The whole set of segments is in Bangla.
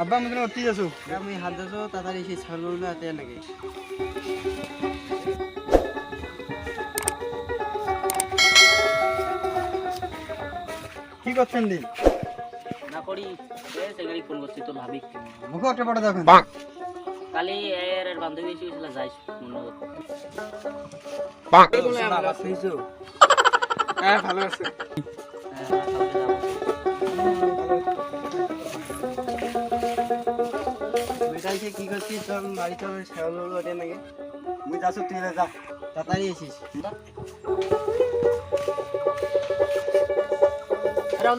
আব্বা আমি কেন উঠতে যাচ্ছ? আমি হাত যাচ্ছ তাড়াতাড়ি সেই ছাগলগুলো হাতে নাকি কি করছেন দি? না করি সেখানে ফোন করছি তোর ভাবি মুখে একটা পড়া দেখেন। কালি এর বান্ধবী এসে গেছিল যাইস মনে করতে হ্যাঁ ভালো আছে। বেটাইছে কি করছিস তোর বাড়িতে আমার ছাগলগুলো হাতে নাকি মুই যাচ্ছ তুই যা। তাড়াতাড়ি এসিস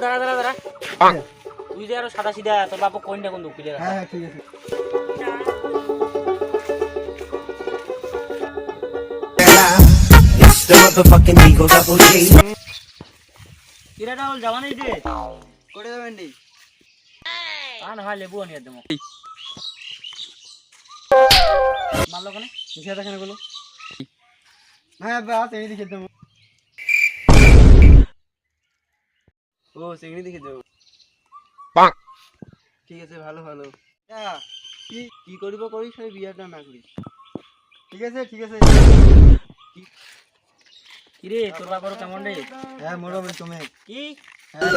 দাঁড়া দাঁড়া দাঁড়া তুই যে আরো সাদা সিধা তোর বাপু কোনটা কোন দুঃখিলে হ্যাঁ হ্যাঁ ঠিক আছে। It's the motherfucking Eagle Double G. কিরাটা হল যাওয়া নেই রে করে দেবেন রে আন হয় লেবু আনিয়ে দেবো মারলো কেন কিসে দেখেন এগুলো? হ্যাঁ আব্বা এই দিকে দেবো। ও চিংড়ি দেখে দেবো ঠিক আছে ভালো ভালো কি কি করিব করিস ওই বিয়াটা না করিস ঠিক আছে ঠিক আছে। কিরে তোর বাবার কেমন রে হ্যাঁ মোর তুমি। কি হ্যাঁ